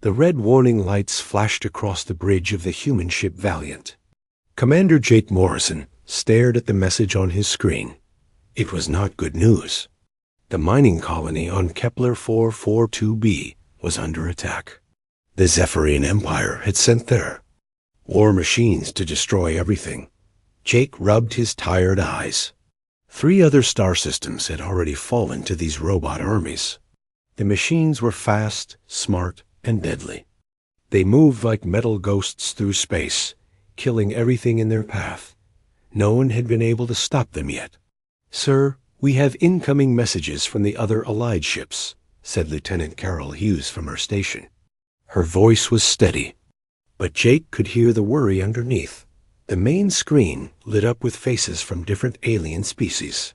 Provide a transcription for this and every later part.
The red warning lights flashed across the bridge of the human ship Valiant. Commander Jake Morrison stared at the message on his screen. It was not good news. The mining colony on Kepler 442b was under attack. The Zephyrian Empire had sent their war machines to destroy everything. Jake rubbed his tired eyes. 3 other star systems had already fallen to these robot armies. The machines were fast, smart, and deadly. They moved like metal ghosts through space, killing everything in their path. No one had been able to stop them yet. "Sir, we have incoming messages from the other Allied ships," said Lieutenant Carol Hughes from her station. Her voice was steady, but Jake could hear the worry underneath. The main screen lit up with faces from different alien species.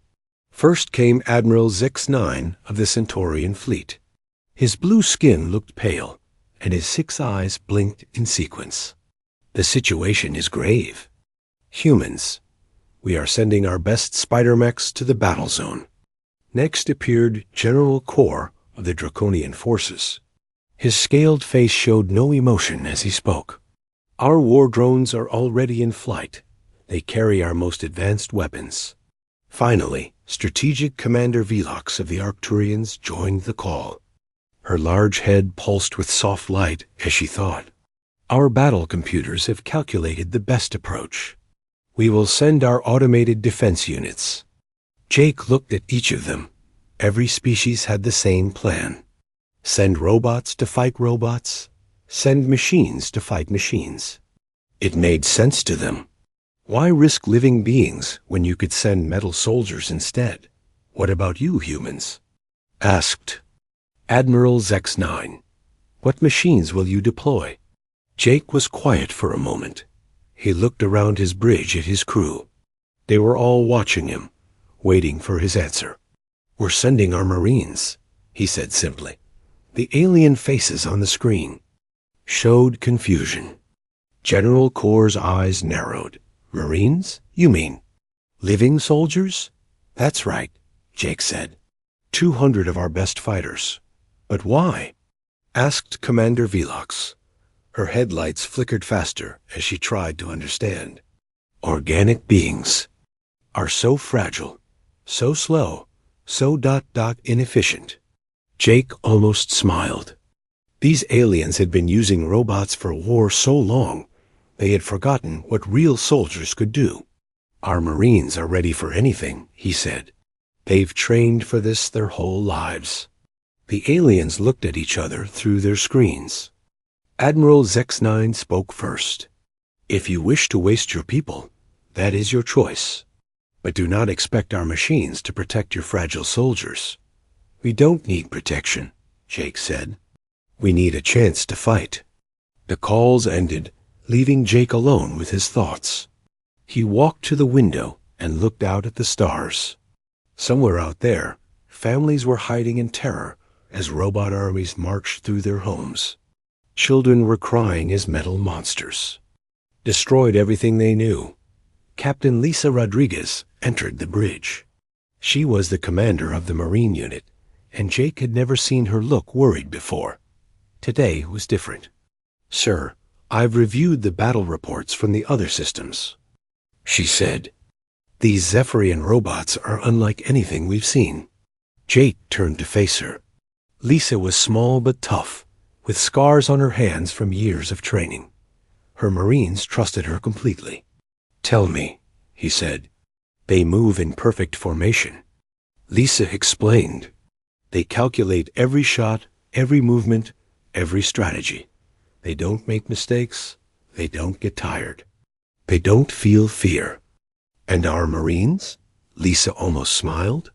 First came Admiral Zex-9 of the Centaurian fleet. His blue skin looked pale, and his 6 eyes blinked in sequence. "The situation is grave. Humans, we are sending our best spider mechs to the battle zone." Next appeared General Kor of the Draconian forces. His scaled face showed no emotion as he spoke. "Our war drones are already in flight. They carry our most advanced weapons." Finally, Strategic Commander Velox of the Arcturians joined the call. Her large head pulsed with soft light as she thought. "Our battle computers have calculated the best approach. We will send our automated defense units." Jake looked at each of them. Every species had the same plan. Send robots to fight robots. Send machines to fight machines. It made sense to them. Why risk living beings when you could send metal soldiers instead? "What about you, humans?" asked Admiral Zex-9. "What machines will you deploy?" Jake was quiet for a moment. He looked around his bridge at his crew. They were all watching him, waiting for his answer. "We're sending our Marines," he said simply. The alien faces on the screen showed confusion. General Kor's eyes narrowed. "Marines? You mean living soldiers?" "That's right," Jake said. 200 of our best fighters." "But why?" asked Commander Velox. Her headlights flickered faster as she tried to understand. "Organic beings are so fragile, so slow, so inefficient." Jake almost smiled. These aliens had been using robots for war so long, they had forgotten what real soldiers could do. "Our Marines are ready for anything," he said. "They've trained for this their whole lives." The aliens looked at each other through their screens. Admiral Zex-9 spoke first. "If you wish to waste your people, that is your choice. But do not expect our machines to protect your fragile soldiers." "We don't need protection," Jake said. "We need a chance to fight." The calls ended, leaving Jake alone with his thoughts. He walked to the window and looked out at the stars. Somewhere out there, families were hiding in terror as robot armies marched through their homes. Children were crying as metal monsters destroyed everything they knew. Captain Lisa Rodriguez entered the bridge. She was the commander of the Marine unit, and Jake had never seen her look worried before. Today was different. "Sir, I've reviewed the battle reports from the other systems," she said. "These Zephyrian robots are unlike anything we've seen." Jake turned to face her. Lisa was small but tough, with scars on her hands from years of training. Her Marines trusted her completely. "Tell me," he said. "They move in perfect formation." Lisa explained. "They calculate every shot, every movement, every strategy. They don't make mistakes. They don't get tired. They don't feel fear." "And our Marines?" Lisa almost smiled.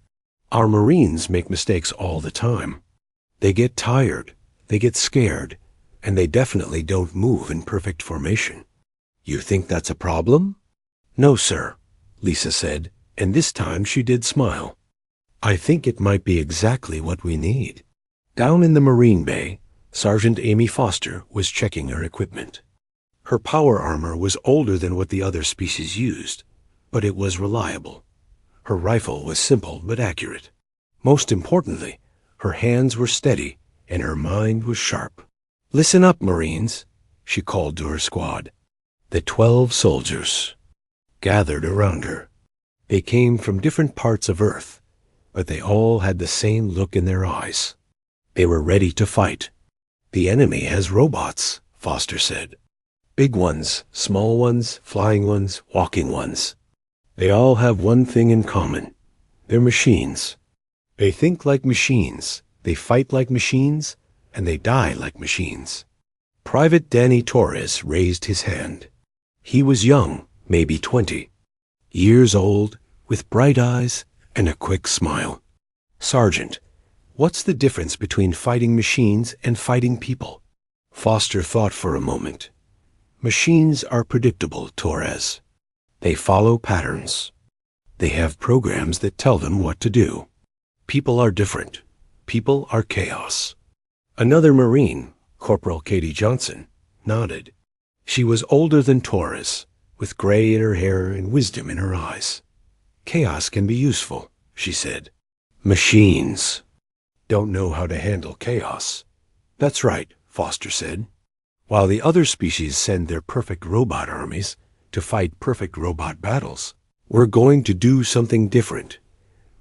"Our Marines make mistakes all the time. They get tired, they get scared, and they definitely don't move in perfect formation." "You think that's a problem?" "No, sir," Lisa said, and this time she did smile. "I think it might be exactly what we need." Down in the Marine Bay, Sergeant Amy Foster was checking her equipment. Her power armor was older than what the other species used, but it was reliable. Her rifle was simple but accurate. Most importantly, her hands were steady and her mind was sharp. Listen up, Marines, she called to her squad. The 12 soldiers gathered around her. They came from different parts of Earth, but they all had the same look in their eyes. They were ready to fight. The enemy has robots, Foster said. Big ones, small ones, flying ones, walking ones. They all have one thing in common. They're machines. They think like machines, they fight like machines, and they die like machines. Private Danny Torres raised his hand. He was young, maybe 20, years old, with bright eyes and a quick smile. Sergeant, what's the difference between fighting machines and fighting people? Foster thought for a moment. Machines are predictable, Torres. They follow patterns. They have programs that tell them what to do. People are different. People are chaos. Another Marine, Corporal Katie Johnson, nodded. She was older than Torres, with gray in her hair and wisdom in her eyes. Chaos can be useful, she said. Machines don't know how to handle chaos. That's right, Foster said. While the other species send their perfect robot armies to fight perfect robot battles, we're going to do something different.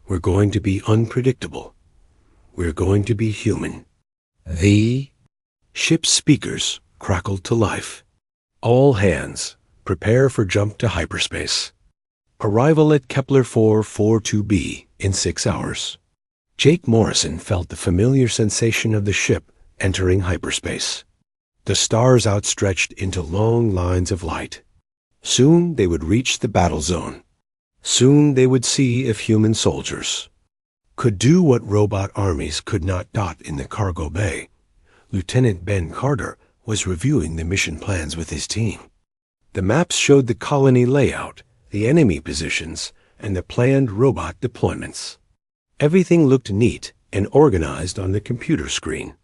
We're going to be unpredictable. We're going to be human. The ship's speakers crackled to life. All hands, prepare for jump to hyperspace. Arrival at Kepler 442b in 6 hours. Jake Morrison felt the familiar sensation of the ship entering hyperspace. The stars outstretched into long lines of light. Soon they would reach the battle zone. Soon they would see if human soldiers could do what robot armies could not dot in the cargo bay. Lieutenant Ben Carter was reviewing the mission plans with his team. The maps showed the colony layout, the enemy positions, and the planned robot deployments. Everything looked neat and organized on the computer screen.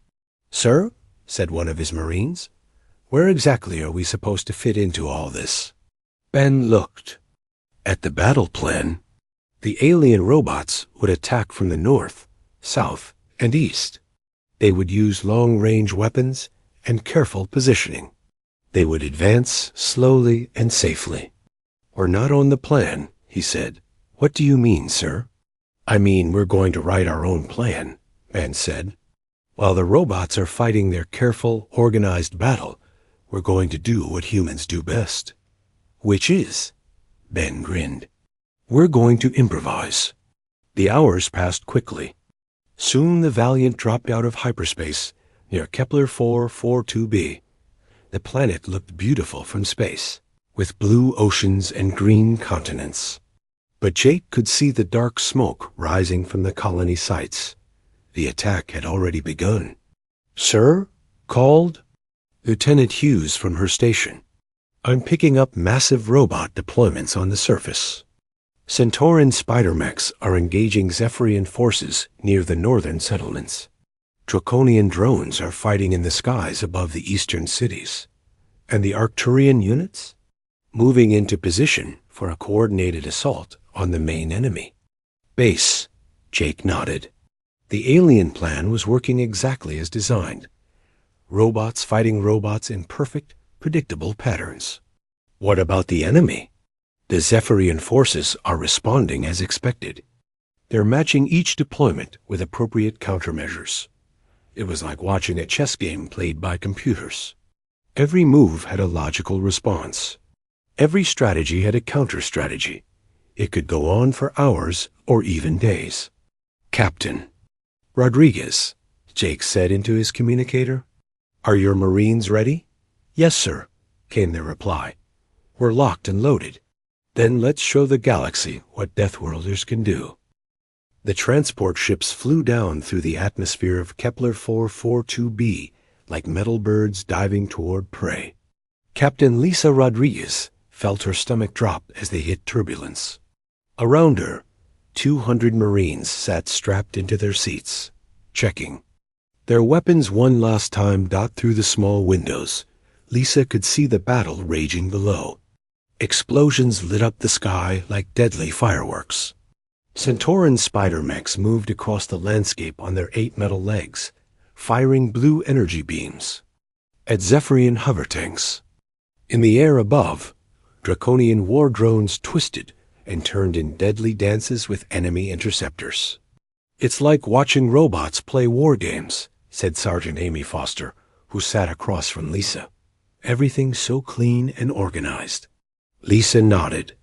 Sir, said one of his Marines, where exactly are we supposed to fit into all this? Ben looked at the battle plan. The alien robots would attack from the north, south, and east. They would use long-range weapons and careful positioning. They would advance slowly and safely. We're not on the plan, he said. What do you mean, sir? I mean, we're going to write our own plan, Ben said. While the robots are fighting their careful, organized battle, we're going to do what humans do best. Which is? Ben grinned. We're going to improvise. The hours passed quickly. Soon the Valiant dropped out of hyperspace near Kepler 442b. The planet looked beautiful from space, with blue oceans and green continents. But Jake could see the dark smoke rising from the colony sites. The attack had already begun. Sir? Called Lieutenant Hughes from her station. I'm picking up massive robot deployments on the surface. Centauran spider mechs are engaging Zephyrian forces near the northern settlements. Draconian drones are fighting in the skies above the eastern cities. And the Arcturian units? Moving into position for a coordinated assault on the main enemy. Base, Jake nodded. The alien plan was working exactly as designed. Robots fighting robots in perfect, predictable patterns. What about the enemy? The Zephyrian forces are responding as expected. They're matching each deployment with appropriate countermeasures. It was like watching a chess game played by computers. Every move had a logical response. Every strategy had a counter-strategy. It could go on for hours or even days. Captain Rodriguez, Jake said into his communicator. Are your Marines ready? Yes, sir, came the reply. We're locked and loaded. Then let's show the galaxy what Deathworlders can do. The transport ships flew down through the atmosphere of Kepler 442b like metal birds diving toward prey. Captain Lisa Rodriguez felt her stomach drop as they hit turbulence. Around her, 200 Marines sat strapped into their seats, checking. Their weapons one last time dot through the small windows. Lisa could see the battle raging below. Explosions lit up the sky like deadly fireworks. Centauran spider mechs moved across the landscape on their 8 metal legs, firing blue energy beams. at Zephyrian hover tanks. In the air above, Draconian war drones twisted and turned in deadly dances with enemy interceptors. "It's like watching robots play war games," said Sergeant Amy Foster, who sat across from Lisa. "Everything so clean and organized." Lisa nodded.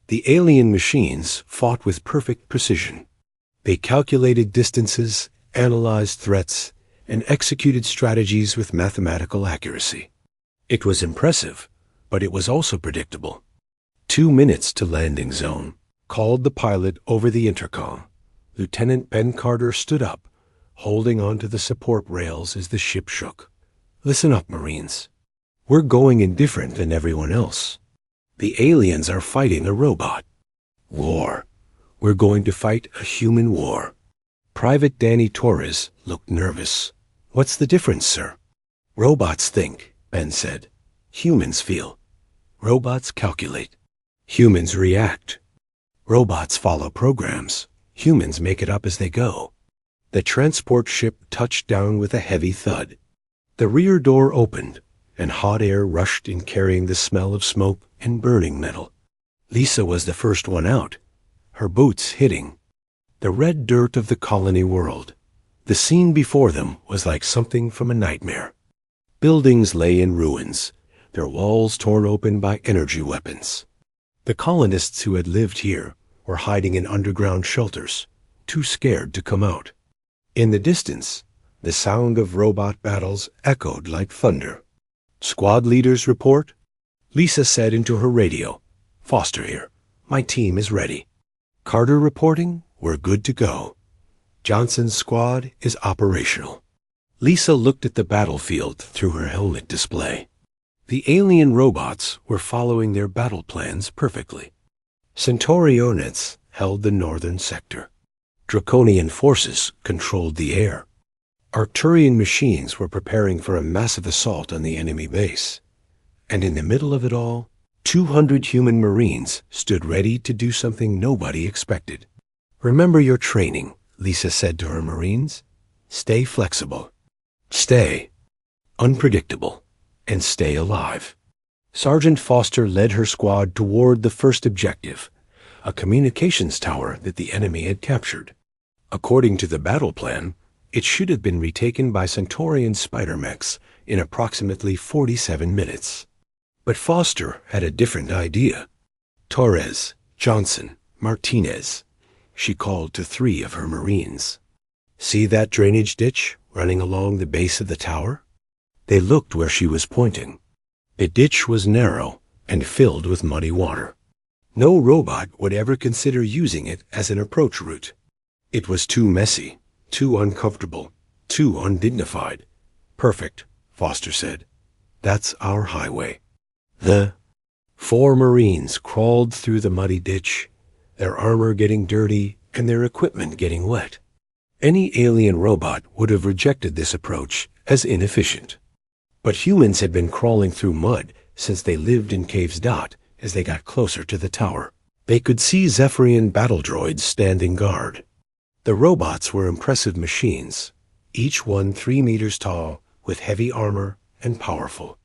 The alien machines fought with perfect precision. They calculated distances, analyzed threats, and executed strategies with mathematical accuracy. It was impressive, but it was also predictable. 2 minutes to landing zone, called the pilot over the intercom. Lieutenant Ben Carter stood up, holding onto the support rails as the ship shook. "Listen up, Marines. We're going in different than everyone else. The aliens are fighting a robot. War. We're going to fight a human war." Private Danny Torres looked nervous. "What's the difference, sir?" "Robots think," Ben said. "Humans feel. Robots calculate. Humans react. Robots follow programs. Humans make it up as they go." The transport ship touched down with a heavy thud. The rear door opened, and hot air rushed in, carrying the smell of smoke and burning metal. Lisa was the first one out, her boots hitting the red dirt of the colony world. The scene before them was like something from a nightmare. Buildings lay in ruins, their walls torn open by energy weapons. The colonists who had lived here were hiding in underground shelters, too scared to come out. In the distance, the sound of robot battles echoed like thunder. "Squad leaders report?" Lisa said into her radio. "Foster here. My team is ready." "Carter reporting? We're good to go. Johnson's squad is operational." Lisa looked at the battlefield through her helmet display. The alien robots were following their battle plans perfectly. Centaurionets held the northern sector. Draconian forces controlled the air. Arcturian machines were preparing for a massive assault on the enemy base. And in the middle of it all, 200 human Marines stood ready to do something nobody expected. "Remember your training," Lisa said to her Marines. "Stay flexible. Stay unpredictable. And stay alive." Sergeant Foster led her squad toward the first objective, a communications tower that the enemy had captured. According to the battle plan, it should have been retaken by Centaurian spider mechs in approximately 47 minutes. But Foster had a different idea. "Torres, Johnson, Martinez," she called to 3 of her Marines. "See that drainage ditch running along the base of the tower?" They looked where she was pointing. The ditch was narrow and filled with muddy water. No robot would ever consider using it as an approach route. It was too messy, too uncomfortable, too undignified. "Perfect," Foster said. "That's our highway." The 4 Marines crawled through the muddy ditch, their armor getting dirty and their equipment getting wet. Any alien robot would have rejected this approach as inefficient. But humans had been crawling through mud since they lived in Caves Dot. As they got closer to the tower, they could see Zephyrian battle droids standing guard. The robots were impressive machines, each one 3 meters tall, with heavy armor and powerful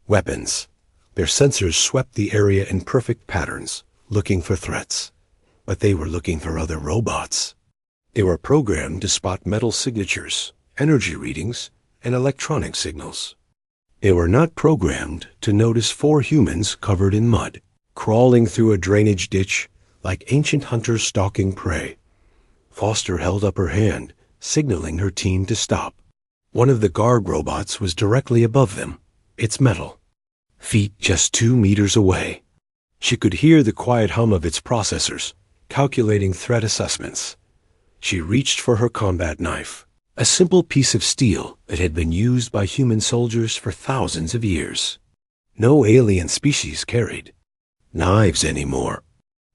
weapons. Their sensors swept the area in perfect patterns, looking for threats. But they were looking for other robots. They were programmed to spot metal signatures, energy readings, and electronic signals. They were not programmed to notice 4 humans covered in mud, crawling through a drainage ditch like ancient hunters stalking prey. Foster held up her hand, signaling her team to stop. One of the guard robots was directly above them, its metal, feet just 2 meters away. She could hear the quiet hum of its processors, calculating threat assessments. She reached for her combat knife, a simple piece of steel that had been used by human soldiers for thousands of years. No alien species carried knives anymore.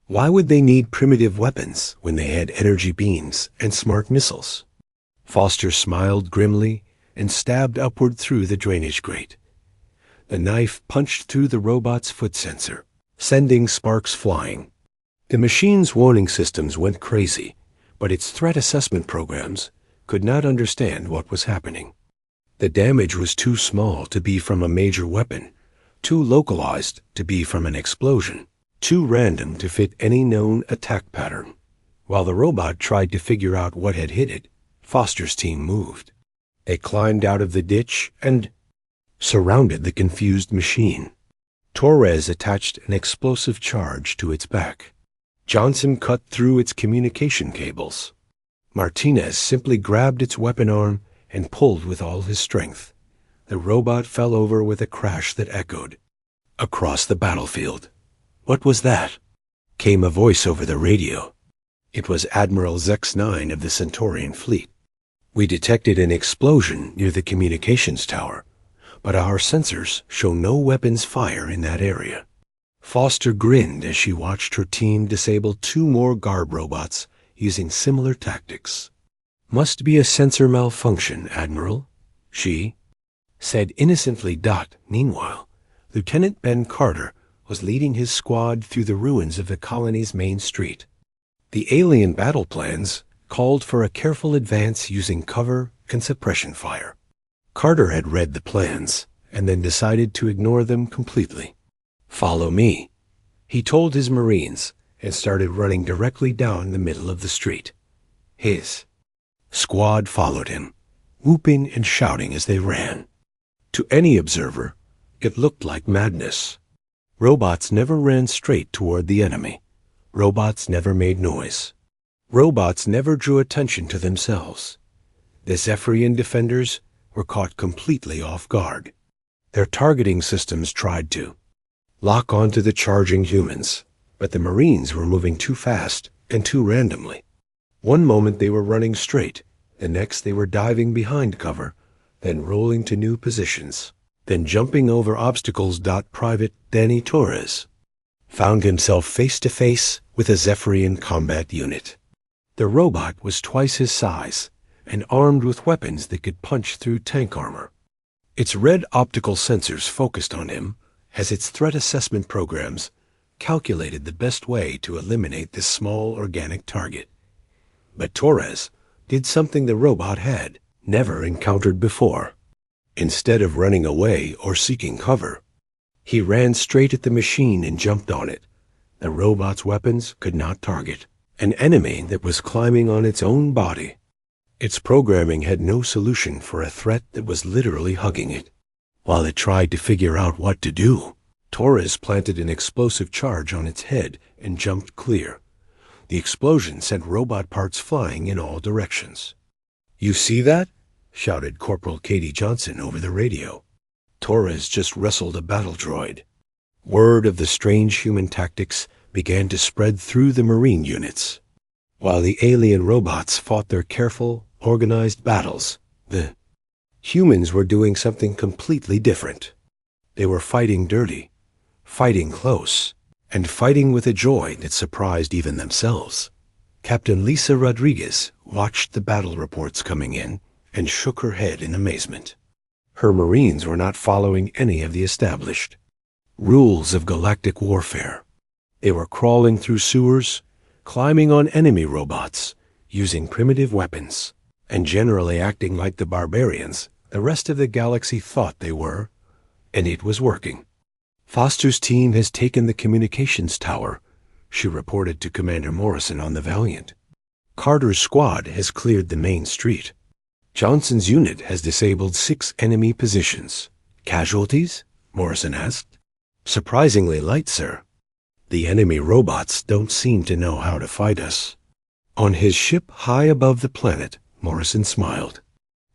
Why would they need primitive weapons when they had energy beams and smart missiles? Foster smiled grimly and stabbed upward through the drainage grate. The knife punched through the robot's foot sensor, sending sparks flying. The machine's warning systems went crazy, but its threat assessment programs could not understand what was happening. The damage was too small to be from a major weapon, too localized to be from an explosion, too random to fit any known attack pattern. While the robot tried to figure out what had hit it, Foster's team moved. They climbed out of the ditch and surrounded the confused machine. Torres attached an explosive charge to its back. Johnson cut through its communication cables. Martinez simply grabbed its weapon arm and pulled with all his strength. The robot fell over with a crash that echoed across the battlefield. "What was that?" came a voice over the radio. It was Admiral Zex-9 of the Centaurian fleet. "We detected an explosion near the communications tower, but our sensors show no weapons fire in that area." Foster grinned as she watched her team disable 2 more guard robots using similar tactics. "Must be a sensor malfunction, Admiral," she said innocently. Meanwhile, Lieutenant Ben Carter was leading his squad through the ruins of the colony's main street. The alien battle plans called for a careful advance using cover and suppression fire. Carter had read the plans and then decided to ignore them completely. "Follow me," he told his Marines, and started running directly down the middle of the street. His squad followed him, whooping and shouting as they ran. To any observer, it looked like madness. Robots never ran straight toward the enemy. Robots never made noise. Robots never drew attention to themselves. The Zephyrian defenders were caught completely off guard. Their targeting systems tried to lock onto the charging humans, but the Marines were moving too fast and too randomly. One moment they were running straight, the next they were diving behind cover, then rolling to new positions, then jumping over obstacles. Private Danny Torres found himself face to face with a Zephyrian combat unit. The robot was twice his size and armed with weapons that could punch through tank armor. Its red optical sensors focused on him as its threat assessment programs calculated the best way to eliminate this small organic target. But Torres did something the robot had never encountered before. Instead of running away or seeking cover, he ran straight at the machine and jumped on it. The robot's weapons could not target an enemy that was climbing on its own body. Its programming had no solution for a threat that was literally hugging it. While it tried to figure out what to do, Torres planted an explosive charge on its head and jumped clear. The explosion sent robot parts flying in all directions. "You see that?" shouted Corporal Katie Johnson over the radio. "Torres just wrestled a battle droid." Word of the strange human tactics began to spread through the Marine units. While the alien robots fought their careful, organized battles, the humans were doing something completely different. They were fighting dirty, fighting close, and fighting with a joy that surprised even themselves. Captain Lisa Rodriguez watched the battle reports coming in and shook her head in amazement. Her Marines were not following any of the established rules of galactic warfare. They were crawling through sewers, climbing on enemy robots, using primitive weapons, and generally acting like the barbarians the rest of the galaxy thought they were, and it was working. "Foster's team has taken the communications tower," she reported to Commander Morrison on the Valiant. "Carter's squad has cleared the main street. Johnson's unit has disabled 6 enemy positions." "Casualties?" Morrison asked. "Surprisingly light, sir. The enemy robots don't seem to know how to fight us." On his ship high above the planet, Morrison smiled.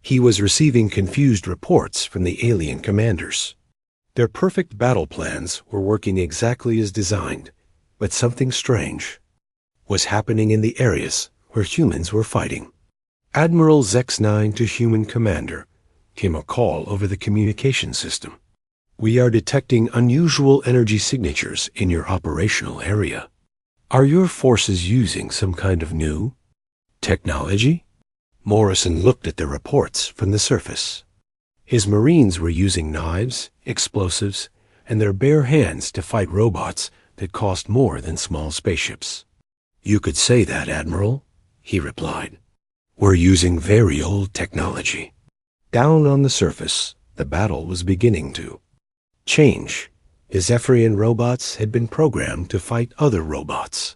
He was receiving confused reports from the alien commanders. Their perfect battle plans were working exactly as designed, but something strange was happening in the areas where humans were fighting. "Admiral Zex-9 to Human Commander," came a call over the communication system. "We are detecting unusual energy signatures in your operational area. Are your forces using some kind of new technology?" Morrison looked at the reports from the surface. His Marines were using knives, explosives, and their bare hands to fight robots that cost more than small spaceships. "You could say that, Admiral," he replied. "We're using very old technology. Down on the surface, the battle was beginning to change. His Zephyrian robots had been programmed to fight other robots.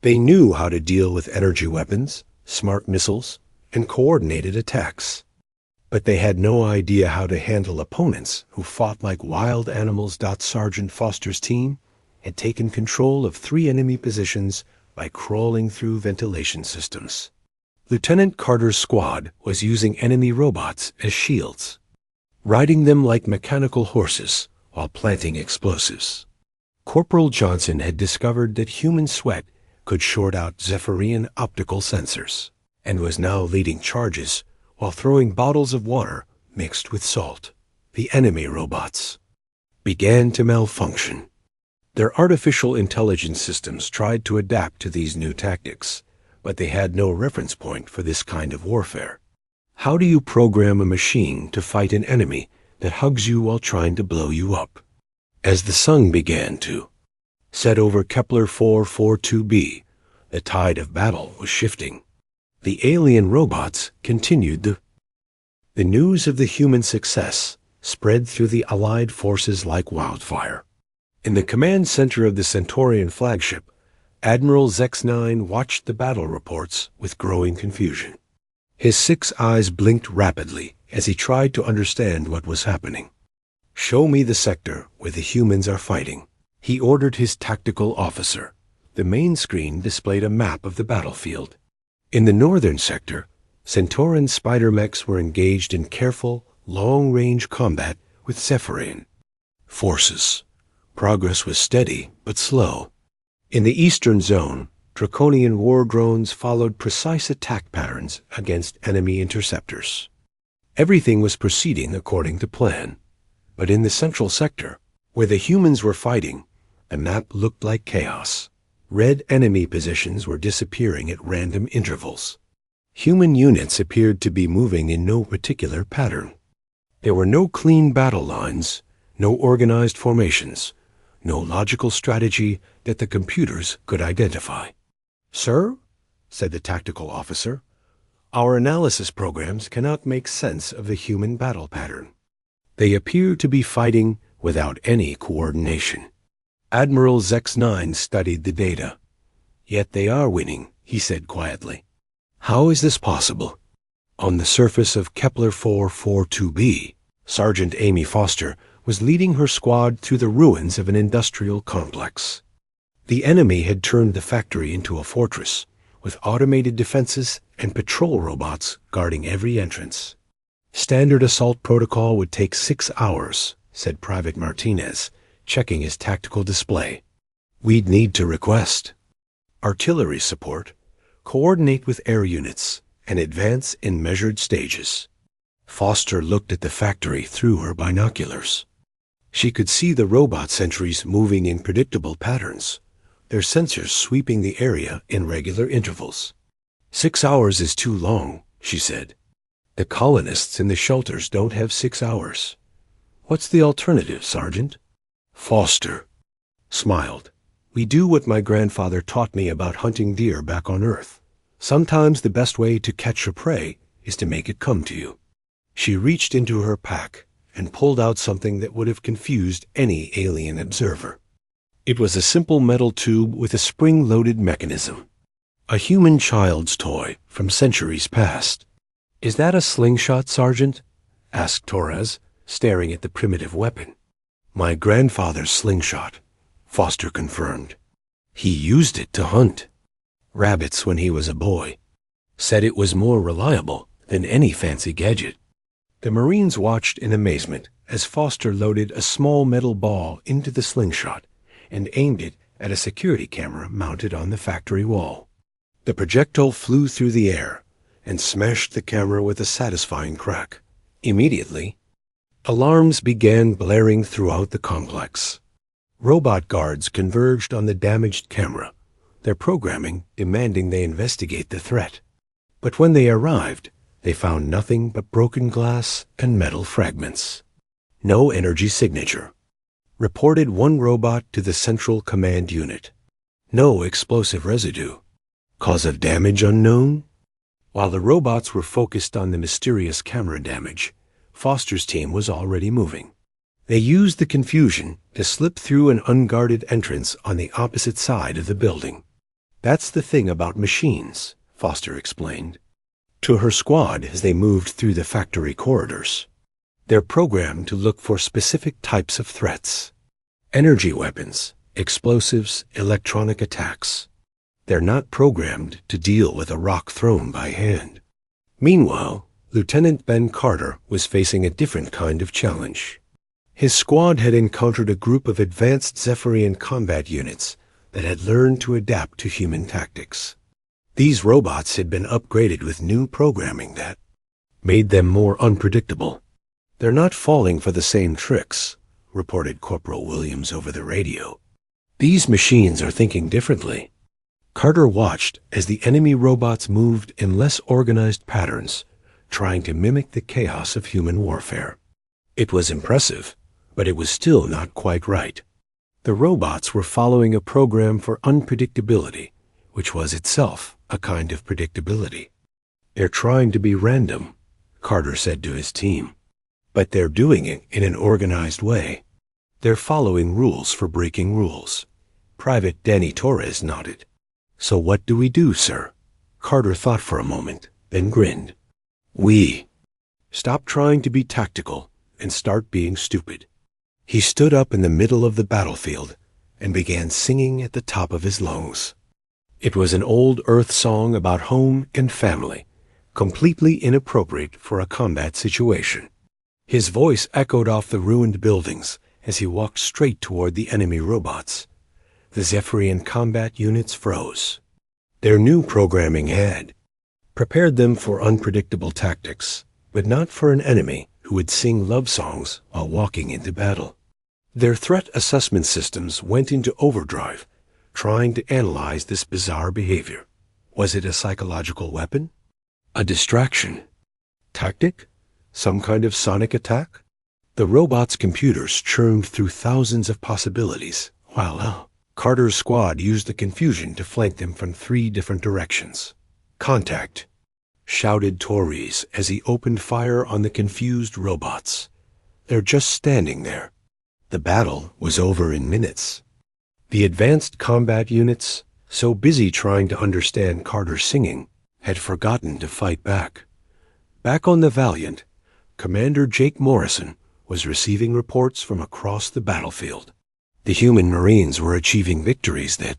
They knew how to deal with energy weapons, smart missiles, and coordinated attacks. But they had no idea how to handle opponents who fought like wild animals. Sergeant Foster's team had taken control of 3 enemy positions by crawling through ventilation systems. Lieutenant Carter's squad was using enemy robots as shields, riding them like mechanical horses while planting explosives. Corporal Johnson had discovered that human sweat could short out Zephyrian optical sensors, and was now leading charges while throwing bottles of water mixed with salt. The enemy robots began to malfunction. Their artificial intelligence systems tried to adapt to these new tactics, but they had no reference point for this kind of warfare. How do you program a machine to fight an enemy that hugs you while trying to blow you up? As the sun began to set over Kepler 442b, the tide of battle was shifting. The alien robots continued the news of the human success spread through the Allied forces like wildfire. In the command center of the Centaurian flagship, Admiral Zex-9 watched the battle reports with growing confusion. His 6 eyes blinked rapidly as he tried to understand what was happening. "Show me the sector where the humans are fighting," he ordered his tactical officer. The main screen displayed a map of the battlefield. In the northern sector, Centauran spider mechs were engaged in careful, long-range combat with Zephyrian forces. Progress was steady but slow. In the eastern zone, Draconian war drones followed precise attack patterns against enemy interceptors. Everything was proceeding according to plan. But in the central sector, where the humans were fighting, the map looked like chaos. Red enemy positions were disappearing at random intervals. Human units appeared to be moving in no particular pattern. There were no clean battle lines, no organized formations, no logical strategy that the computers could identify. "Sir," said the tactical officer, "our analysis programs cannot make sense of the human battle pattern. They appear to be fighting without any coordination." Admiral Zex-9 studied the data. "Yet they are winning," he said quietly. "How is this possible?" On the surface of Kepler 442b, Sergeant Amy Foster was leading her squad through the ruins of an industrial complex. The enemy had turned the factory into a fortress, with automated defenses and patrol robots guarding every entrance. "Standard assault protocol would take 6 hours," said Private Martinez, checking his tactical display. "We'd need to request artillery support, coordinate with air units, and advance in measured stages." Foster looked at the factory through her binoculars. She could see the robot sentries moving in predictable patterns, their sensors sweeping the area in regular intervals. "6 hours is too long," she said. "The colonists in the shelters don't have 6 hours. What's the alternative, Sergeant?" Foster smiled. "We do what my grandfather taught me about hunting deer back on Earth. Sometimes the best way to catch a prey is to make it come to you." She reached into her pack and pulled out something that would have confused any alien observer. It was a simple metal tube with a spring-loaded mechanism. A human child's toy from centuries past. "Is that a slingshot, Sergeant?" asked Torres, staring at the primitive weapon. "My grandfather's slingshot," Foster confirmed. "He used it to hunt rabbits when he was a boy. Said it was more reliable than any fancy gadget." The Marines watched in amazement as Foster loaded a small metal ball into the slingshot and aimed it at a security camera mounted on the factory wall. The projectile flew through the air and smashed the camera with a satisfying crack. Immediately, alarms began blaring throughout the complex. Robot guards converged on the damaged camera, their programming demanding they investigate the threat. But when they arrived, they found nothing but broken glass and metal fragments. No energy signature. Reported 1 robot to the Central Command Unit. No explosive residue. Cause of damage unknown? While the robots were focused on the mysterious camera damage, Foster's team was already moving. They used the confusion to slip through an unguarded entrance on the opposite side of the building. That's the thing about machines, Foster explained to her squad as they moved through the factory corridors. They're programmed to look for specific types of threats. Energy weapons, explosives, electronic attacks. They're not programmed to deal with a rock thrown by hand. Meanwhile, Lieutenant Ben Carter was facing a different kind of challenge. His squad had encountered a group of advanced Zephyrian combat units that had learned to adapt to human tactics. These robots had been upgraded with new programming that made them more unpredictable. "They're not falling for the same tricks," reported Corporal Williams over the radio. "These machines are thinking differently." Carter watched as the enemy robots moved in less organized patterns, trying to mimic the chaos of human warfare. It was impressive, but it was still not quite right. The robots were following a program for unpredictability, which was itself a kind of predictability. "They're trying to be random," Carter said to his team. "But they're doing it in an organized way. They're following rules for breaking rules." Private Danny Torres nodded. "So what do we do, sir?" Carter thought for a moment, then grinned. "We stop trying to be tactical and start being stupid." He stood up in the middle of the battlefield and began singing at the top of his lungs. It was an old Earth song about home and family, completely inappropriate for a combat situation. His voice echoed off the ruined buildings as he walked straight toward the enemy robots. The Zephyrian combat units froze. Their new programming had prepared them for unpredictable tactics, but not for an enemy who would sing love songs while walking into battle. Their threat assessment systems went into overdrive, trying to analyze this bizarre behavior. Was it a psychological weapon? A distraction? Tactic? Some kind of sonic attack? The robot's computers churned through thousands of possibilities, while Carter's squad used the confusion to flank them from 3 different directions. "Contact!" shouted Torres as he opened fire on the confused robots. "They're just standing there." The battle was over in minutes. The advanced combat units, so busy trying to understand Carter's singing, had forgotten to fight back. Back on the Valiant, Commander Jake Morrison was receiving reports from across the battlefield. The human Marines were achieving victories that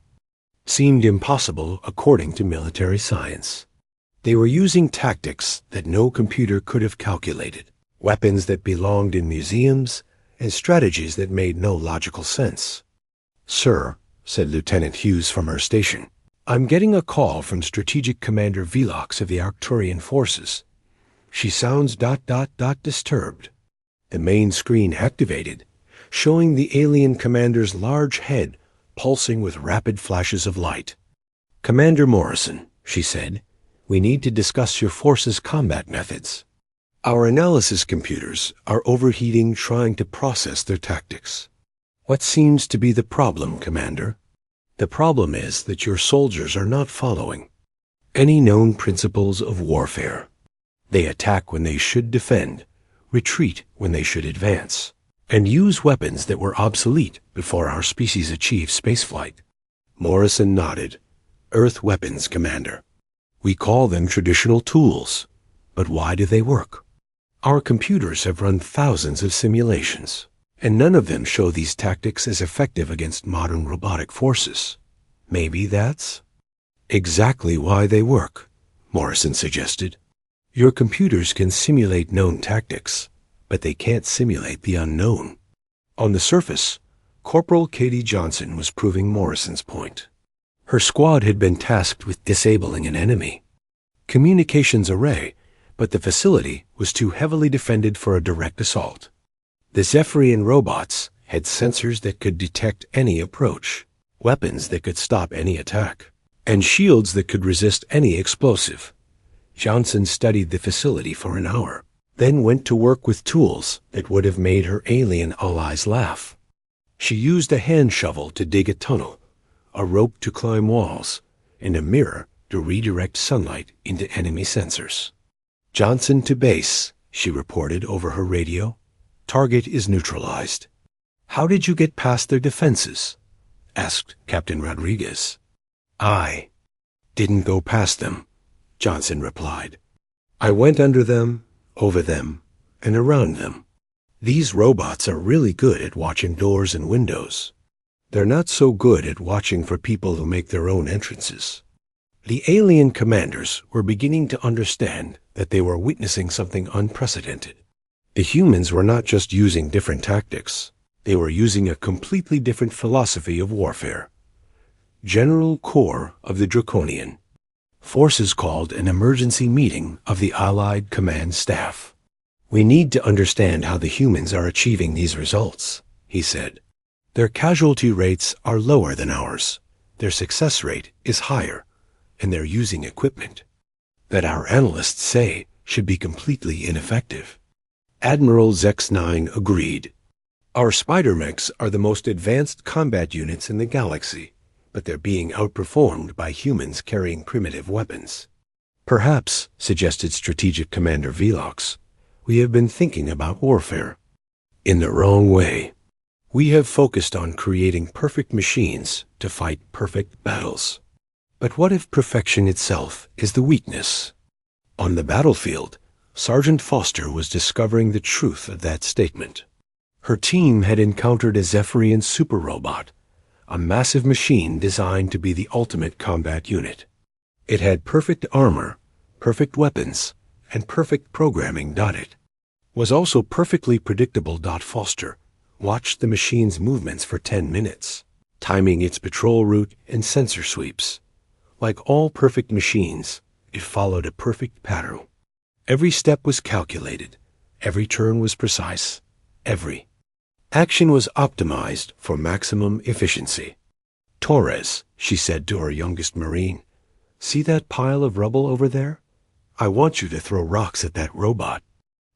seemed impossible according to military science. They were using tactics that no computer could have calculated, weapons that belonged in museums, and strategies that made no logical sense. "Sir," said Lieutenant Hughes from her station, "I'm getting a call from Strategic Commander Velox of the Arcturian forces. She sounds ... disturbed." The main screen activated, showing the alien commander's large head pulsing with rapid flashes of light. "Commander Morrison," she said, "we need to discuss your force's combat methods. Our analysis computers are overheating trying to process their tactics." "What seems to be the problem, Commander?" "The problem is that your soldiers are not following any known principles of warfare. They attack when they should defend, retreat when they should advance, and use weapons that were obsolete before our species achieved spaceflight." Morrison nodded. "Earth weapons, Commander. We call them traditional tools, but why do they work? Our computers have run thousands of simulations, and none of them show these tactics as effective against modern robotic forces. Maybe that's exactly why they work," Morrison suggested. "Your computers can simulate known tactics, but they can't simulate the unknown." On the surface, Corporal Katie Johnson was proving Morrison's point. Her squad had been tasked with disabling an enemy communications array, but the facility was too heavily defended for a direct assault. The Zephyrian robots had sensors that could detect any approach, weapons that could stop any attack, and shields that could resist any explosive. Johnson studied the facility for an hour, then went to work with tools that would have made her alien allies laugh. She used a hand shovel to dig a tunnel, a rope to climb walls, and a mirror to redirect sunlight into enemy sensors. "Johnson to base," she reported over her radio. "Target is neutralized." "How did you get past their defenses?" asked Captain Rodriguez. "I didn't go past them," Johnson replied. "I went under them, over them, and around them. These robots are really good at watching doors and windows. They're not so good at watching for people who make their own entrances." The alien commanders were beginning to understand that they were witnessing something unprecedented. The humans were not just using different tactics. They were using a completely different philosophy of warfare. General Corps of the Draconian. Forces called an emergency meeting of the Allied command staff. "We need to understand how the humans are achieving these results," he said. "Their casualty rates are lower than ours. Their success rate is higher, and they're using equipment that our analysts say should be completely ineffective." Admiral Zex-9 agreed. "Our spider mechs are the most advanced combat units in the galaxy, but they're being outperformed by humans carrying primitive weapons." "Perhaps," suggested Strategic Commander Velox, "we have been thinking about warfare in the wrong way. We have focused on creating perfect machines to fight perfect battles. But what if perfection itself is the weakness?" On the battlefield, Sergeant Foster was discovering the truth of that statement. Her team had encountered a Zephyrian super robot, a massive machine designed to be the ultimate combat unit. It had perfect armor, perfect weapons, and perfect programming. It was also perfectly predictable. Foster watched the machine's movements for 10 minutes, timing its patrol route and sensor sweeps. Like all perfect machines, it followed a perfect pattern. Every step was calculated, every turn was precise, every action was optimized for maximum efficiency. "Torres," she said to her youngest Marine, "see that pile of rubble over there? I want you to throw rocks at that robot."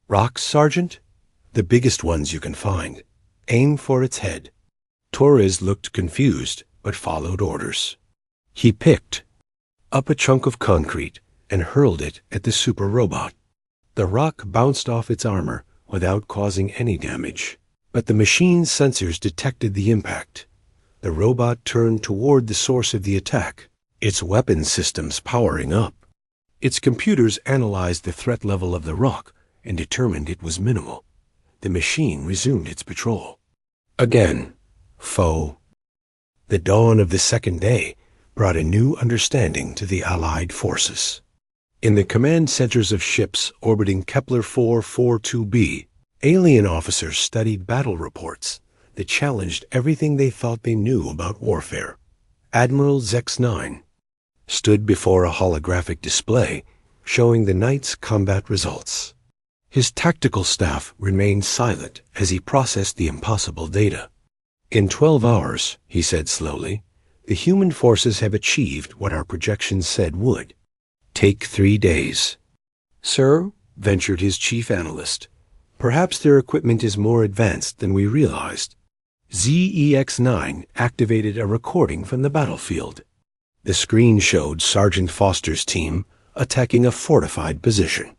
"Rocks, Sergeant?" "The biggest ones you can find. Aim for its head." Torres looked confused, but followed orders. He picked up a chunk of concrete and hurled it at the super robot. The rock bounced off its armor without causing any damage, but the machine's sensors detected the impact. The robot turned toward the source of the attack, its weapon systems powering up. Its computers analyzed the threat level of the rock and determined it was minimal. The machine resumed its patrol. Again, foe. The dawn of the second day brought a new understanding to the Allied forces. In the command centers of ships orbiting Kepler 442b, alien officers studied battle reports that challenged everything they thought they knew about warfare. Admiral Zex-9 stood before a holographic display showing the night's combat results. His tactical staff remained silent as he processed the impossible data. "In 12 hours, he said slowly, the human forces have achieved what our projections said would take 3 days. "Sir," ventured his chief analyst, "perhaps their equipment is more advanced than we realized." ZEX-9 activated a recording from the battlefield. The screen showed Sergeant Foster's team attacking a fortified position.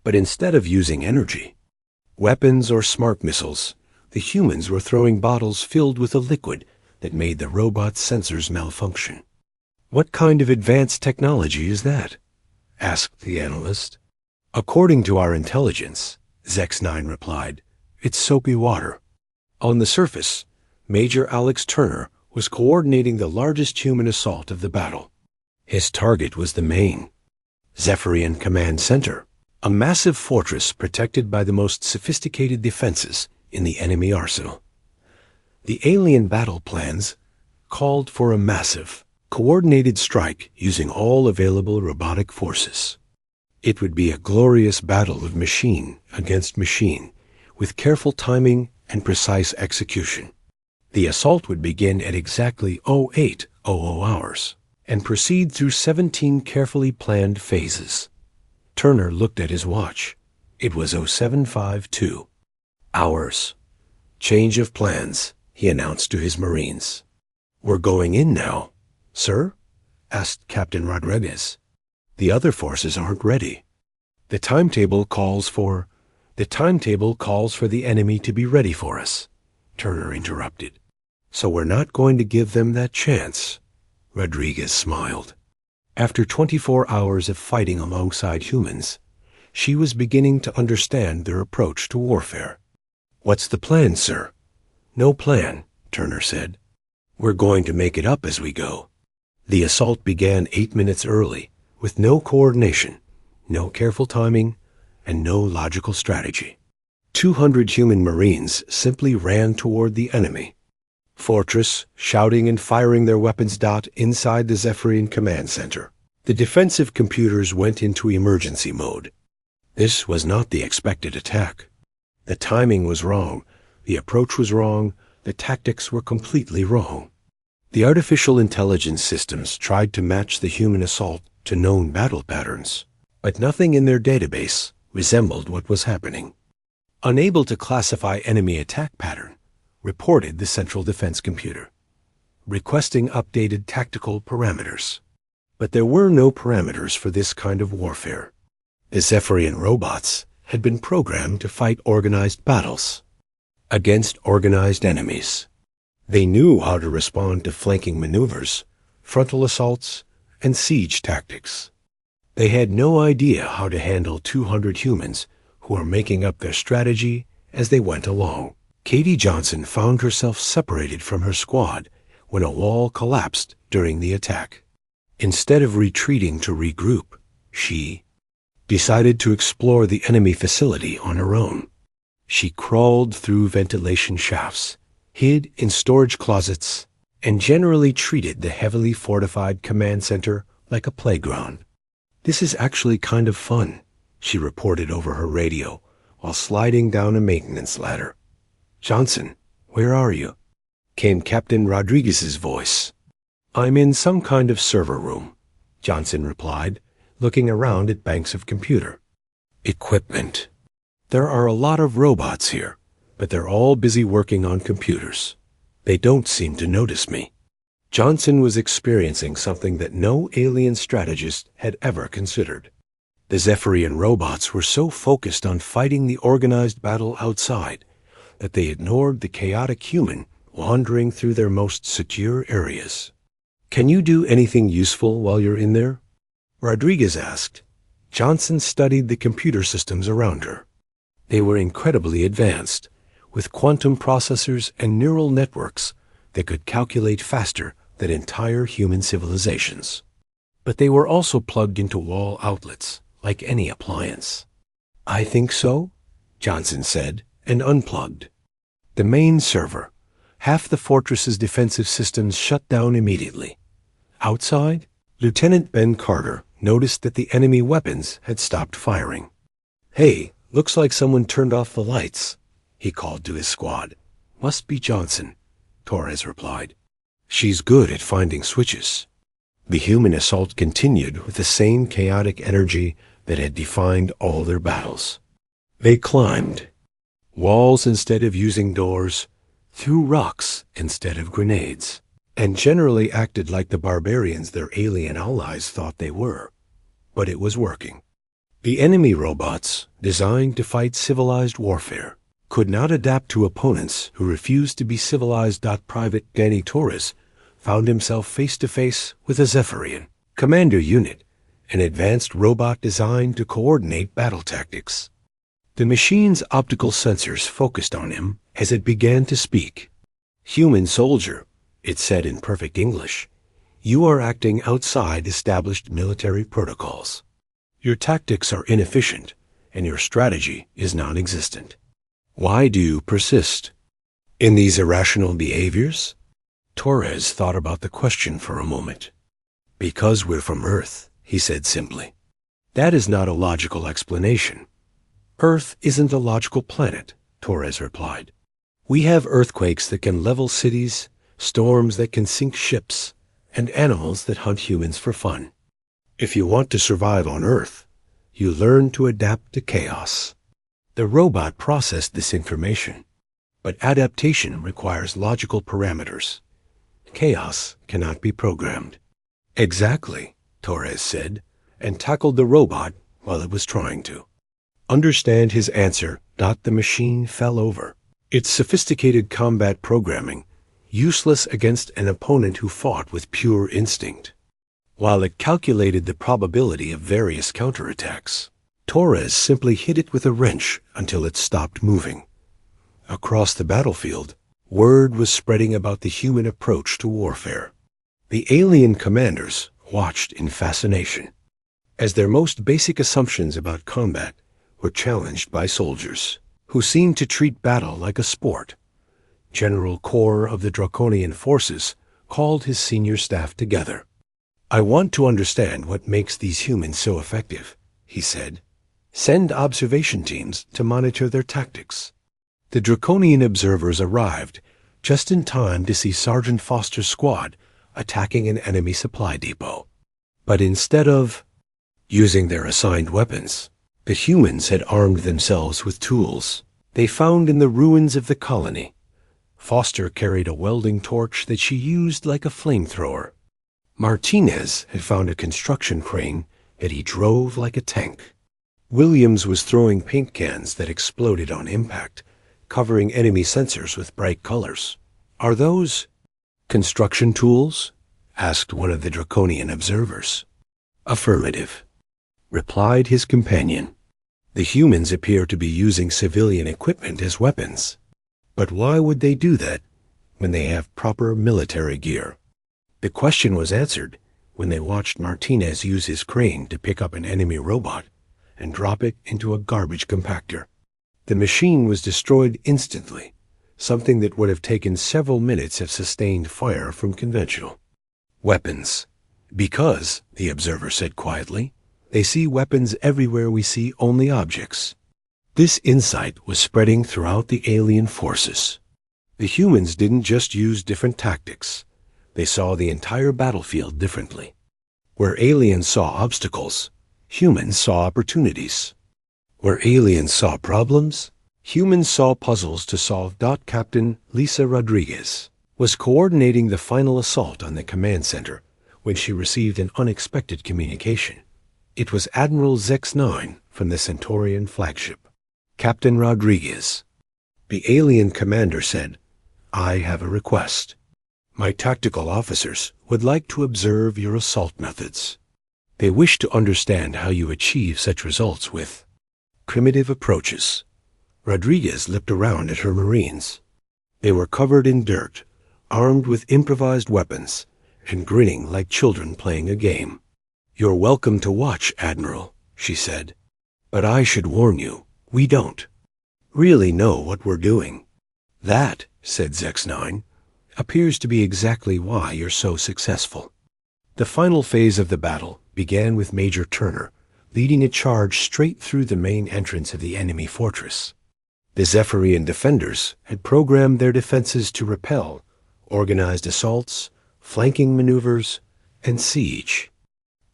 But instead of using energy, weapons, or smart missiles, the humans were throwing bottles filled with a liquid that made the robot's sensors malfunction. "What kind of advanced technology is that?" asked the analyst. "According to our intelligence," Zex-9 replied, "it's soapy water." On the surface, Major Alex Turner was coordinating the largest human assault of the battle. His target was the main Zephyrian Command Center, a massive fortress protected by the most sophisticated defenses in the enemy arsenal. The alien battle plans called for a massive, coordinated strike using all available robotic forces. It would be a glorious battle of machine against machine, with careful timing and precise execution. The assault would begin at exactly 0800 hours and proceed through 17 carefully planned phases. Turner looked at his watch. It was 0752 hours. "Change of plans," he announced to his Marines. "We're going in now." "Sir?" asked Captain Rodriguez. "The other forces aren't ready. The timetable calls for The timetable calls for the enemy to be ready for us, Turner interrupted. So we're not going to give them that chance. Rodriguez smiled. After 24 hours of fighting alongside humans, she was beginning to understand their approach to warfare. What's the plan, sir? No plan, Turner said. We're going to make it up as we go. The assault began 8 minutes early, with no coordination, no careful timing, and no logical strategy. 200 human Marines simply ran toward the enemy. Fortress, shouting and firing their weapons inside the Zephyrian command center. The defensive computers went into emergency mode. This was not the expected attack. The timing was wrong, the approach was wrong, the tactics were completely wrong. The artificial intelligence systems tried to match the human assault to known battle patterns, but nothing in their database resembled what was happening. Unable to classify enemy attack pattern, reported the Central Defense Computer, requesting updated tactical parameters. But there were no parameters for this kind of warfare. The Zephyrian robots had been programmed to fight organized battles against organized enemies. They knew how to respond to flanking maneuvers, frontal assaults, and siege tactics. They had no idea how to handle 200 humans who were making up their strategy as they went along. Katie Johnson found herself separated from her squad when a wall collapsed during the attack. Instead of retreating to regroup, she decided to explore the enemy facility on her own. She crawled through ventilation shafts, hid in storage closets, and generally treated the heavily fortified command center like a playground. This is actually kind of fun, she reported over her radio while sliding down a maintenance ladder. Johnson, where are you? Came Captain Rodriguez's voice. I'm in some kind of server room, Johnson replied, looking around at banks of computer equipment. There are a lot of robots here, but they're all busy working on computers. They don't seem to notice me. Johnson was experiencing something that no alien strategist had ever considered. The Zephyrian robots were so focused on fighting the organized battle outside that they ignored the chaotic human wandering through their most secure areas. Can you do anything useful while you're in there? Rodriguez asked. Johnson studied the computer systems around her. They were incredibly advanced, with quantum processors and neural networks that could calculate faster than entire human civilizations. But they were also plugged into wall outlets, like any appliance. I think so, Johnson said, and unplugged. The main server, half the fortress's defensive systems shut down immediately. Outside, Lieutenant Ben Carter noticed that the enemy weapons had stopped firing. Hey, looks like someone turned off the lights, he called to his squad. Must be Johnson, Torres replied. She's good at finding switches. The human assault continued with the same chaotic energy that had defined all their battles. They climbed walls instead of using doors, threw rocks instead of grenades, and generally acted like the barbarians their alien allies thought they were. But it was working. The enemy robots, designed to fight civilized warfare, could not adapt to opponents who refused to be civilized. Private Danny Torres found himself face-to-face with a Zephyrian commander unit, an advanced robot designed to coordinate battle tactics. The machine's optical sensors focused on him as it began to speak. Human soldier, it said in perfect English, you are acting outside established military protocols. Your tactics are inefficient, and your strategy is non-existent. Why do you persist in these irrational behaviors? Torres thought about the question for a moment. Because we're from Earth, he said simply. That is not a logical explanation. Earth isn't a logical planet, Torres replied. We have earthquakes that can level cities, storms that can sink ships, and animals that hunt humans for fun. If you want to survive on Earth, you learn to adapt to chaos. The robot processed this information, but adaptation requires logical parameters. Chaos cannot be programmed. Exactly, Torres said, and tackled the robot while it was trying to. understand his answer. The machine fell over. Its sophisticated combat programming, useless against an opponent who fought with pure instinct. While it calculated the probability of various counterattacks, Torres simply hit it with a wrench until it stopped moving. Across the battlefield, word was spreading about the human approach to warfare. The alien commanders watched in fascination, as their most basic assumptions about combat were challenged by soldiers, who seemed to treat battle like a sport. General Kor of the Draconian forces called his senior staff together. "I want to understand what makes these humans so effective," he said. "Send observation teams to monitor their tactics." The Draconian observers arrived just in time to see Sergeant Foster's squad attacking an enemy supply depot. But instead of using their assigned weapons, the humans had armed themselves with tools they found in the ruins of the colony. Foster carried a welding torch that she used like a flamethrower. Martinez had found a construction crane that he drove like a tank. Williams was throwing paint cans that exploded on impact, covering enemy sensors with bright colors. "Are those construction tools?" asked one of the Draconian observers. "Affirmative," replied his companion. "The humans appear to be using civilian equipment as weapons. But why would they do that when they have proper military gear?" The question was answered when they watched Martinez use his crane to pick up an enemy robot and drop it into a garbage compactor. The machine was destroyed instantly, something that would have taken several minutes if sustained fire from conventional weapons. "Because," the observer said quietly, "they see weapons everywhere we see only objects." This insight was spreading throughout the alien forces. The humans didn't just use different tactics. They saw the entire battlefield differently. Where aliens saw obstacles, humans saw opportunities. Where aliens saw problems, humans saw puzzles to solve. Captain Lisa Rodriguez was coordinating the final assault on the command center when she received an unexpected communication. It was Admiral Zex-9 from the Centaurian flagship. "Captain Rodriguez," the alien commander said, "I have a request. My tactical officers would like to observe your assault methods. They wish to understand how you achieve such results with primitive approaches." Rodriguez looked around at her Marines. They were covered in dirt, armed with improvised weapons, and grinning like children playing a game. "You're welcome to watch, Admiral," she said. "But I should warn you, we don't really know what we're doing." "That," said Zex-9, "appears to be exactly why you're so successful." The final phase of the battle began with Major Turner leading a charge straight through the main entrance of the enemy fortress. The Zephyrian defenders had programmed their defenses to repel organized assaults, flanking maneuvers, and siege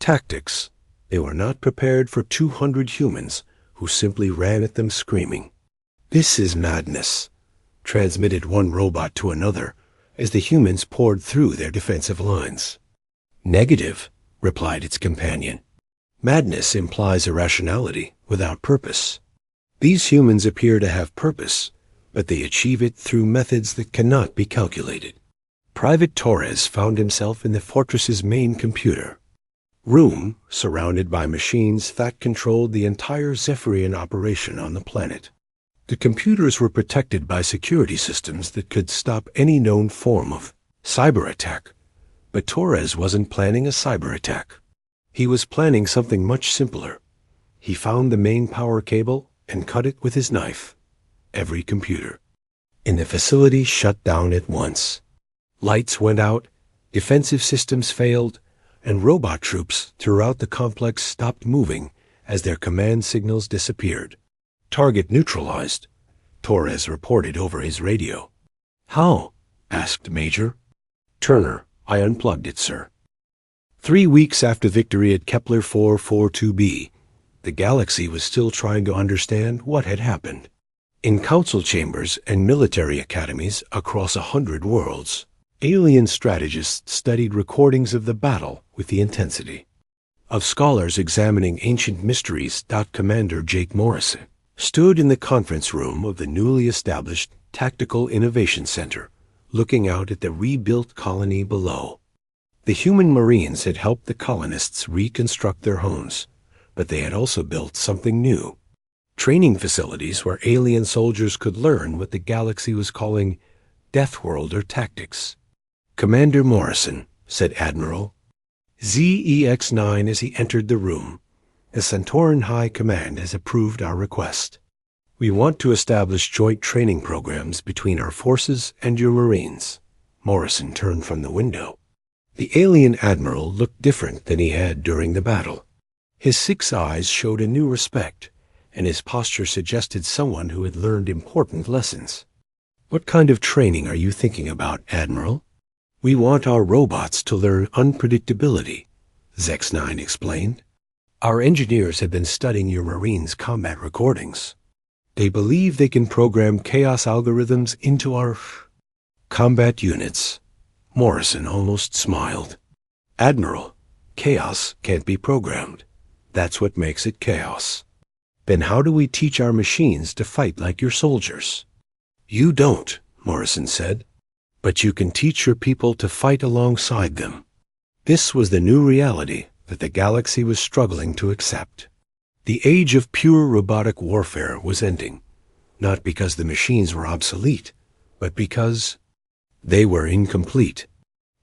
tactics. They were not prepared for 200 humans who simply ran at them screaming. "This is madness," transmitted one robot to another as the humans poured through their defensive lines. "Negative," replied its companion. "Madness implies irrationality without purpose. These humans appear to have purpose, but they achieve it through methods that cannot be calculated." Private Torres found himself in the fortress's main computer room, surrounded by machines that controlled the entire Zephyrian operation on the planet. The computers were protected by security systems that could stop any known form of cyber attack. But Torres wasn't planning a cyber attack. He was planning something much simpler. He found the main power cable and cut it with his knife. Every computer in the facility shut down at once. Lights went out, defensive systems failed, and robot troops throughout the complex stopped moving as their command signals disappeared. "Target neutralized," Torres reported over his radio. "How?" asked Major Turner. "I unplugged it, sir." 3 weeks after victory at Kepler 442b, the galaxy was still trying to understand what had happened. In council chambers and military academies across 100 worlds, alien strategists studied recordings of the battle with the intensity. of scholars examining ancient mysteries. Commander Jake Morrison stood in the conference room of the newly established Tactical Innovation Center, looking out at the rebuilt colony below. The human Marines had helped the colonists reconstruct their homes, but they had also built something new. Training facilities where alien soldiers could learn what the galaxy was calling Deathworlder tactics. "Commander Morrison," said Admiral ZEX-9 as he entered the room, "the Centauran High Command has approved our request. We want to establish joint training programs between our forces and your Marines." Morrison turned from the window. The alien admiral looked different than he had during the battle. His 6 eyes showed a new respect, and his posture suggested someone who had learned important lessons. "What kind of training are you thinking about, Admiral?" "We want our robots to learn unpredictability," Zex-9 explained. "Our engineers have been studying your Marines' combat recordings. They believe they can program chaos algorithms into our combat units." Morrison almost smiled. "Admiral, chaos can't be programmed. That's what makes it chaos. Then how do we teach our machines to fight like your soldiers?" "You don't," Morrison said. "But you can teach your people to fight alongside them." This was the new reality that the galaxy was struggling to accept. The age of pure robotic warfare was ending, not because the machines were obsolete, but because they were incomplete.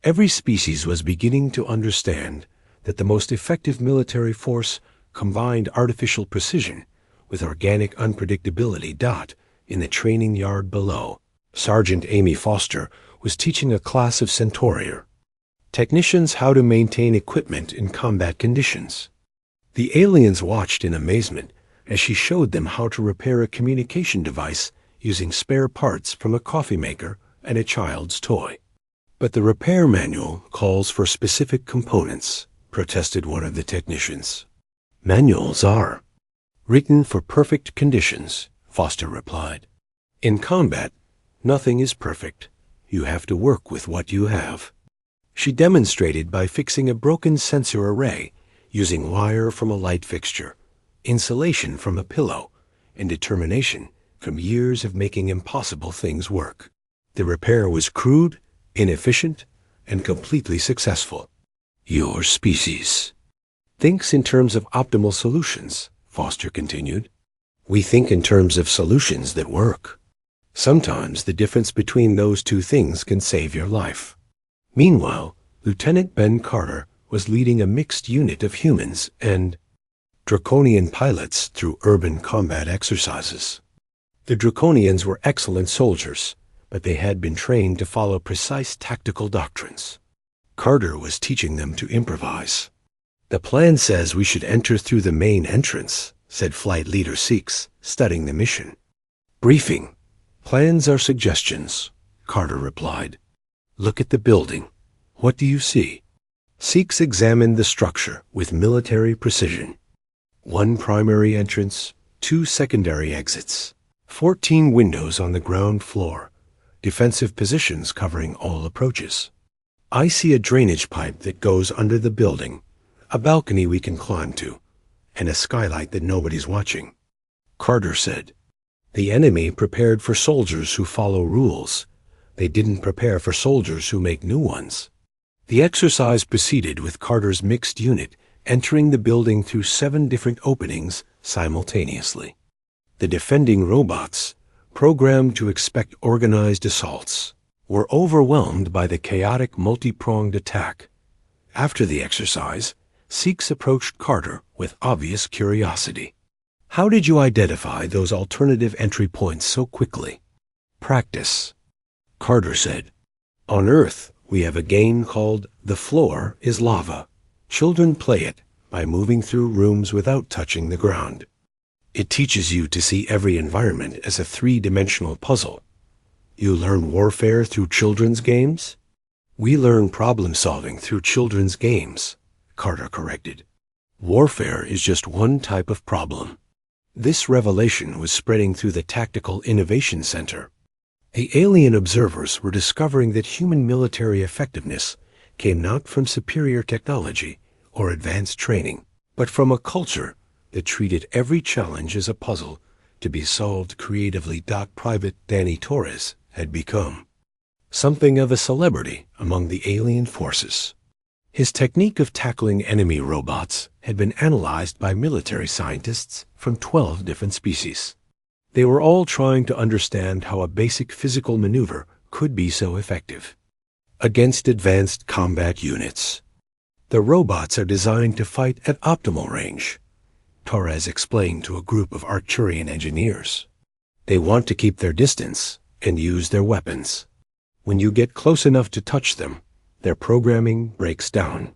Every species was beginning to understand that the most effective military force combined artificial precision with organic unpredictability. In the training yard below, Sergeant Amy Foster was teaching a class of Centaurier technicians how to maintain equipment in combat conditions. The aliens watched in amazement as she showed them how to repair a communication device using spare parts from a coffee maker and a child's toy. "But the repair manual calls for specific components," protested one of the technicians. "Manuals are written for perfect conditions," Foster replied. "In combat, nothing is perfect. You have to work with what you have." She demonstrated by fixing a broken sensor array using wire from a light fixture, insulation from a pillow, and determination from years of making impossible things work. The repair was crude, inefficient, and completely successful. "Your species thinks in terms of optimal solutions," Foster continued. "We think in terms of solutions that work. Sometimes the difference between those two things can save your life." Meanwhile, Lieutenant Ben Carter was leading a mixed unit of humans and Draconian pilots through urban combat exercises. The Draconians were excellent soldiers, but they had been trained to follow precise tactical doctrines. Carter was teaching them to improvise. "The plan says we should enter through the main entrance," said Flight Leader Six, studying the mission. "Briefing. Plans are suggestions," Carter replied. "Look at the building. What do you see?" Six examined the structure with military precision. 1 primary entrance, 2 secondary exits, 14 windows on the ground floor, defensive positions covering all approaches. "I see a drainage pipe that goes under the building, a balcony we can climb to, and a skylight that nobody's watching," Carter said. "The enemy prepared for soldiers who follow rules. They didn't prepare for soldiers who make new ones." The exercise proceeded with Carter's mixed unit entering the building through 7 different openings simultaneously. The defending robots, programmed to expect organized assaults, were overwhelmed by the chaotic multi-pronged attack. After the exercise, Six approached Carter with obvious curiosity. "How did you identify those alternative entry points so quickly?" "Practice," Carter said. "On Earth, we have a game called The Floor is Lava. Children play it by moving through rooms without touching the ground. It teaches you to see every environment as a 3-dimensional puzzle. You learn warfare through children's games?" "We learn problem-solving through children's games," Carter corrected. "Warfare is just one type of problem." This revelation was spreading through the Tactical Innovation Center. The alien observers were discovering that human military effectiveness came not from superior technology or advanced training, but from a culture that treated every challenge as a puzzle to be solved creatively. Private Danny Torres had become something of a celebrity among the alien forces. His technique of tackling enemy robots had been analyzed by military scientists from 12 different species. They were all trying to understand how a basic physical maneuver could be so effective against advanced combat units. The robots are designed to fight at optimal range, Torres explained to a group of Arcturian engineers. They want to keep their distance and use their weapons. When you get close enough to touch them, their programming breaks down.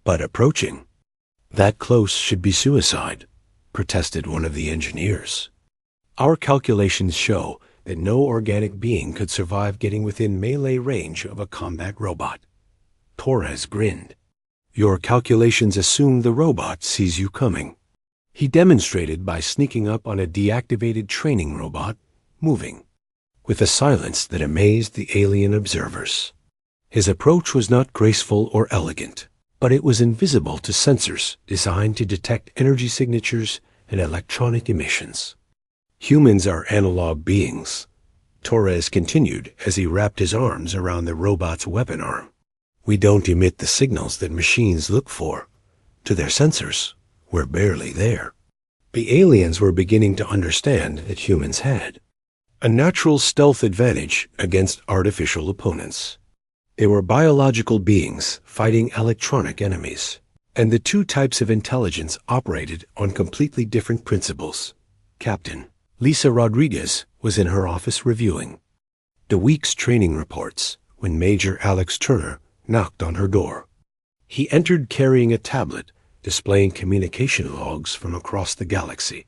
But approaching that close should be suicide, protested one of the engineers. Our calculations show that no organic being could survive getting within melee range of a combat robot. Torres grinned. Your calculations assume the robot sees you coming. He demonstrated by sneaking up on a deactivated training robot, moving with a silence that amazed the alien observers. His approach was not graceful or elegant, but it was invisible to sensors designed to detect energy signatures and electronic emissions. Humans are analog beings, Torres continued as he wrapped his arms around the robot's weapon arm. We don't emit the signals that machines look for. To their sensors, we're barely there. The aliens were beginning to understand that humans had a natural stealth advantage against artificial opponents. They were biological beings fighting electronic enemies, and the two types of intelligence operated on completely different principles. Captain Lisa Rodriguez was in her office reviewing the week's training reports when Major Alex Turner knocked on her door. He entered carrying a tablet displaying communication logs from across the galaxy.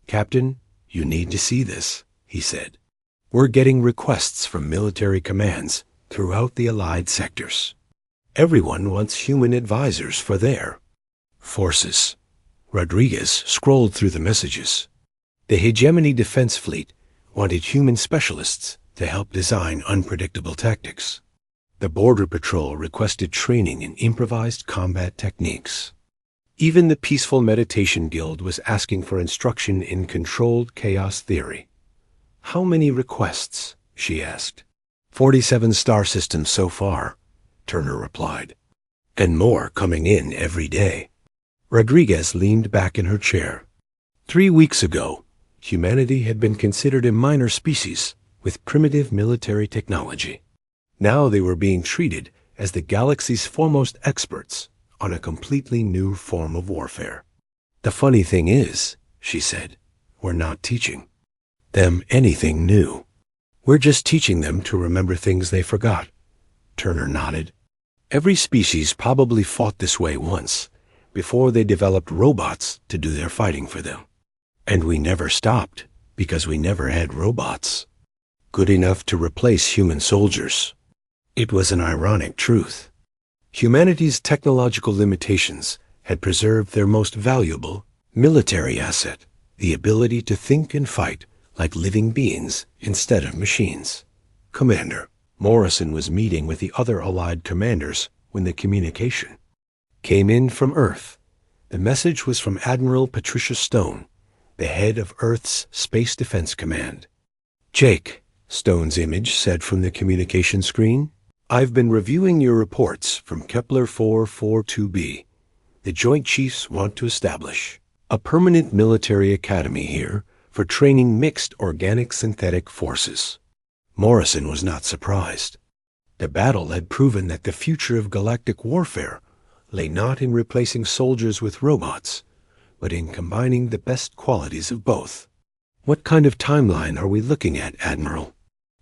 Captain, you need to see this, he said. We're getting requests from military commands throughout the Allied sectors. Everyone wants human advisors for their forces. Rodriguez scrolled through the messages. The Hegemony Defense Fleet wanted human specialists to help design unpredictable tactics. The Border Patrol requested training in improvised combat techniques. Even the Peaceful Meditation Guild was asking for instruction in controlled chaos theory. How many requests? She asked. 47 star systems so far, Turner replied. And more coming in every day. Rodriguez leaned back in her chair. 3 weeks ago, humanity had been considered a minor species with primitive military technology. Now they were being treated as the galaxy's foremost experts on a completely new form of warfare. The funny thing is, she said, we're not teaching them anything new. We're just teaching them to remember things they forgot. Turner nodded. Every species probably fought this way once, before they developed robots to do their fighting for them. And we never stopped, because we never had robots good enough to replace human soldiers. It was an ironic truth. Humanity's technological limitations had preserved their most valuable military asset, the ability to think and fight like living beings instead of machines. Commander Morrison was meeting with the other Allied commanders when the communication came in from Earth. The message was from Admiral Patricia Stone, the head of Earth's Space Defense Command. Jake, Stone's image said from the communication screen, I've been reviewing your reports from Kepler 442b. The Joint Chiefs want to establish a permanent military academy here for training mixed organic-synthetic forces. Morrison was not surprised. The battle had proven that the future of galactic warfare lay not in replacing soldiers with robots, but in combining the best qualities of both. What kind of timeline are we looking at, Admiral?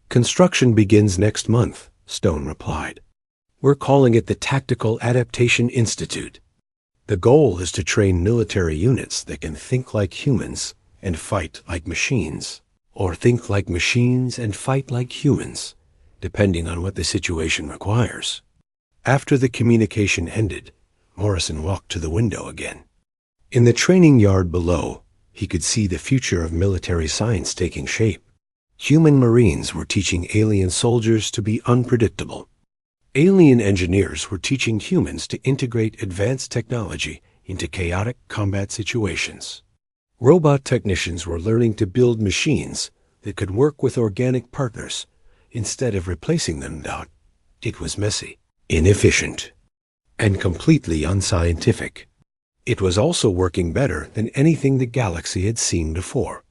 Construction begins next month, Stone replied. We're calling it the Tactical Adaptation Institute. The goal is to train military units that can think like humans and fight like machines, or think like machines and fight like humans, depending on what the situation requires. After the communication ended, Morrison walked to the window again. In the training yard below, he could see the future of military science taking shape. Human Marines were teaching alien soldiers to be unpredictable. Alien engineers were teaching humans to integrate advanced technology into chaotic combat situations. Robot technicians were learning to build machines that could work with organic partners instead of replacing them. It was messy, inefficient, and completely unscientific. It was also working better than anything the galaxy had seen before.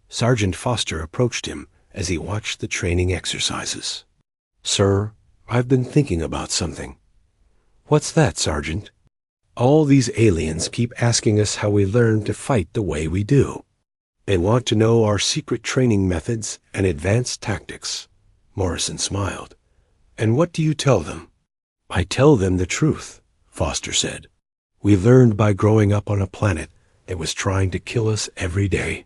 Sergeant Foster approached him as he watched the training exercises. "Sir, I've been thinking about something." "What's that, Sergeant?" "All these aliens keep asking us how we learn to fight the way we do. They want to know our secret training methods and advanced tactics." Morrison smiled. "And what do you tell them?" "I tell them the truth," Foster said. "We learned by growing up on a planet that was trying to kill us every day.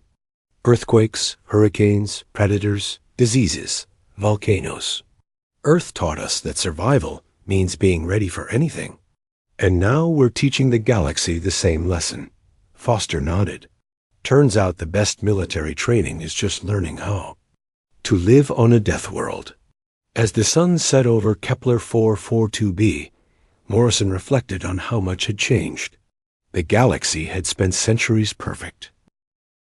Earthquakes, hurricanes, predators, diseases, volcanoes. Earth taught us that survival means being ready for anything. And now we're teaching the galaxy the same lesson." Foster nodded. "Turns out the best military training is just learning how to live on a death world." As the sun set over Kepler 442b, Morrison reflected on how much had changed. The galaxy had spent centuries perfect.